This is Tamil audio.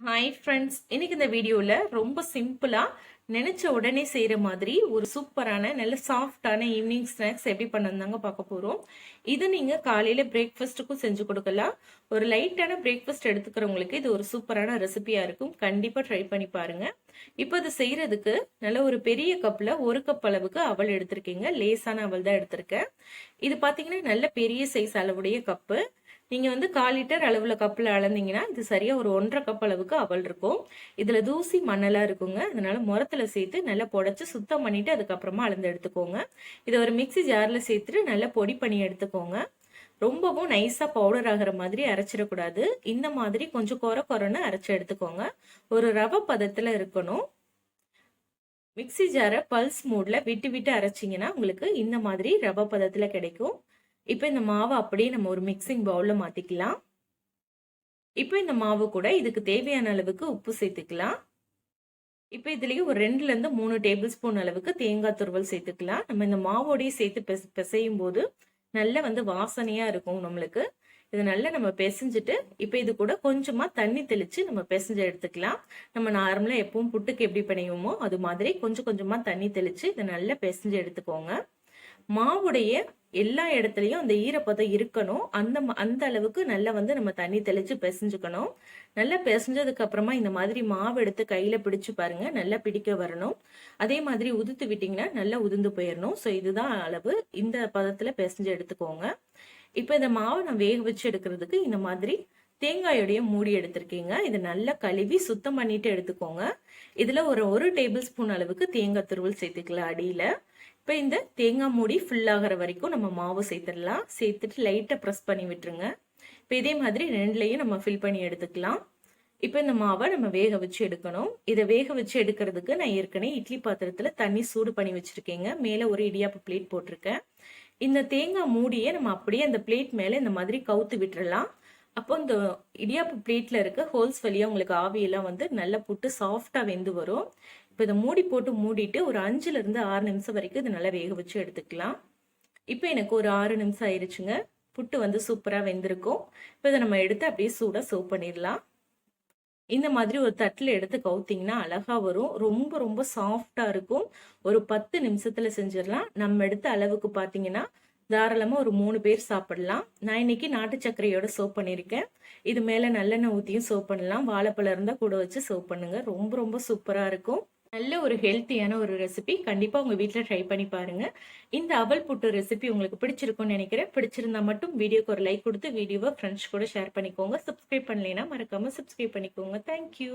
ஹாய் ஃப்ரெண்ட்ஸ், இன்னைக்கு இந்த வீடியோவில் ரொம்ப சிம்பிளாக நினச்ச உடனே செய்கிற மாதிரி ஒரு சூப்பரான நல்ல சாஃப்டான ஈவினிங் ஸ்நாக்ஸ் எப்படி பண்ணதாங்க பார்க்க போகிறோம். இது நீங்கள் காலையில் பிரேக்ஃபாஸ்ட்டுக்கும் செஞ்சு கொடுக்கலாம். ஒரு லைட்டான பிரேக்ஃபாஸ்ட் எடுத்துக்கிறவங்களுக்கு இது ஒரு சூப்பரான ரெசிபியாக இருக்கும். கண்டிப்பாக ட்ரை பண்ணி பாருங்கள். இப்போ இது செய்கிறதுக்கு நல்ல ஒரு பெரிய கப்பில் 1 கப் அளவுக்கு அவல் எடுத்திருக்கீங்க. லேசான அவல் தான் எடுத்திருக்கேன். இது பார்த்தீங்கன்னா நல்ல பெரிய சைஸ் அளவுடைய கப்பு. நீங்கள் வந்து 1/4 லிட்டர் அளவில் கப்பில் அளந்தீங்கன்னா இது சரியாக ஒரு 1.5 கப் அளவுக்கு அவல் இருக்கும். இதில் தூசி மண்ணெல்லாம் இருக்குங்க. அதனால முரத்தில் சேர்த்து நல்லா புடச்சி சுத்தம் பண்ணிவிட்டு அதுக்கப்புறமா அளந்து எடுத்துக்கோங்க. இதை ஒரு மிக்சி ஜாரில் சேர்த்துட்டு நல்லா பொடி பண்ணி எடுத்துக்கோங்க. ரொம்பவும் நைஸாக பவுடர் ஆகிற மாதிரி அரைச்சிடக்கூடாது. இந்த மாதிரி கொஞ்சம் கொரன்னு அரைச்சி எடுத்துக்கோங்க. ஒரு ரவை பதத்தில் இருக்கணும். மிக்சி ஜாரை பல்ஸ் மோடில் விட்டு விட்டு அரைச்சிங்கன்னா உங்களுக்கு இந்த மாதிரி ரவை பதத்தில் கிடைக்கும். இப்போ இந்த மாவை அப்படியே நம்ம ஒரு மிக்சிங் பவுலில் மாற்றிக்கலாம். இப்போ இந்த மாவு கூட இதுக்கு தேவையான அளவுக்கு உப்பு சேர்த்துக்கலாம். இப்போ இதுலேயே ஒரு 2லேருந்து 3 டேபிள் ஸ்பூன் அளவுக்கு தேங்காய் துருவல் சேர்த்துக்கலாம். நம்ம இந்த மாவோடையே சேர்த்து பிசையும் போது நல்ல வந்து வாசனையாக இருக்கும் நம்மளுக்கு. இது நல்லா நம்ம பிசைஞ்சிட்டு இப்போ இது கூட கொஞ்சமாக தண்ணி தெளித்து நம்ம பிசைஞ்சு எடுத்துக்கலாம். நம்ம நார்மலாக எப்பவும் புட்டுக்கு எப்படி பிணையுமோ அது மாதிரி கொஞ்சம் கொஞ்சமாக தண்ணி தெளித்து இதை நல்லா பிசைஞ்சு எடுத்துக்கோங்க. மாவுடைய எல்லா இடத்துலையும் அந்த ஈரப்பதம் இருக்கணும். அந்த அளவுக்கு நல்லா வந்து நம்ம தண்ணி தெளிச்சு பிசைஞ்சுக்கணும். நல்லா பிசைஞ்சதுக்கு அப்புறமா இந்த மாதிரி மாவு எடுத்து கையில பிடிச்சு பாருங்க, நல்லா பிடிக்க வரணும். அதே மாதிரி உதுத்து விட்டீங்கன்னா நல்லா உதிர்ந்து போயிடணும். ஸோ இதுதான் அளவு. இந்த பதத்துல பிசைஞ்சு எடுத்துக்கோங்க. இப்போ இந்த மாவை நான் வேக வச்சு எடுக்கிறதுக்கு இந்த மாதிரி தேங்காயோடைய மூடி எடுத்திருக்கீங்க. இதை நல்லா கழுவி சுத்தம் பண்ணிட்டு எடுத்துக்கோங்க. இதுல ஒரு டேபிள் ஸ்பூன் அளவுக்கு தேங்காய் துருவல் சேர்த்துக்கலாம் அடியில. இப்போ இந்த தேங்காய் மூடி ஃபுல் ஆகிற வரைக்கும் நம்ம மாவு சேர்த்துடலாம். சேர்த்துட்டு லைட்டாக ப்ரெஸ் பண்ணி விட்டுருங்க. இப்போ இதே மாதிரி 2லையும் நம்ம ஃபில் பண்ணி எடுத்துக்கலாம். இப்போ இந்த மாவை நம்ம வேக வச்சு எடுக்கணும். இதை வேக வச்சு எடுக்கிறதுக்கு நான் ஏற்கனவே இட்லி பாத்திரத்தில் தண்ணி சூடு பண்ணி வச்சுருக்கேங்க. மேலே ஒரு இடியாப்பு பிளேட் போட்டிருக்கேன். இந்த தேங்காய் மூடியை நம்ம அப்படியே அந்த பிளேட் மேலே இந்த மாதிரி கவுத்து விட்டுறலாம். அப்போ இந்த இடியாப்பு பிளேட்டில் இருக்க ஹோல்ஸ் வழியாக உங்களுக்கு ஆவியெல்லாம் வந்து நல்லா புட்டு சாஃப்டாக வெந்து வரும். இப்போ இதை மூடி போட்டு மூடிட்டு ஒரு 5லேருந்து 6 நிமிஷம் வரைக்கும் இதை நல்லா வேக வச்சு எடுத்துக்கலாம். இப்போ எனக்கு ஒரு 6 நிமிஷம் ஆயிடுச்சுங்க. புட்டு வந்து சூப்பராக வெந்திருக்கும். இப்போ இதை நம்ம எடுத்து அப்படியே சூடாக சர்வ் பண்ணிடலாம். இந்த மாதிரி ஒரு தட்டில் எடுத்து கவுத்திங்கன்னா அழகாக வரும். ரொம்ப ரொம்ப சாஃப்டாக இருக்கும். ஒரு 10 நிமிஷத்தில் செஞ்சிடலாம். நம்ம எடுத்த அளவுக்கு பார்த்தீங்கன்னா தாராளமாக ஒரு 3 பேர் சாப்பிடலாம். நான் இன்னைக்கு நாட்டு சர்க்கரையோட சர்வ் பண்ணியிருக்கேன். இது மேலே நல்லெண்ணெய் ஊற்றியும் சர்வ் பண்ணலாம். வாழைப்பழம் இருந்தால் கூட வச்சு சர்வ் பண்ணுங்க. ரொம்ப ரொம்ப சூப்பராக இருக்கும். நல்ல ஒரு ஹெல்த்தியான ஒரு ரெசிபி. கண்டிப்பாக உங்கள் வீட்டில் ட்ரை பண்ணி பாருங்கள். இந்த அவல் புட்டு ரெசிபி உங்களுக்கு பிடிச்சிருக்கும்னு நினைக்கிறேன். பிடிச்சிருந்தா மட்டும் வீடியோக்கு ஒரு லைக் கொடுத்து வீடியோவை ஃப்ரெண்ட்ஸ் கூட ஷேர் பண்ணிக்கோங்க. சப்ஸ்கிரைப் பண்ணலைன்னா மறக்காமல் சப்ஸ்கிரைப் பண்ணிக்கோங்க. தேங்க்யூ.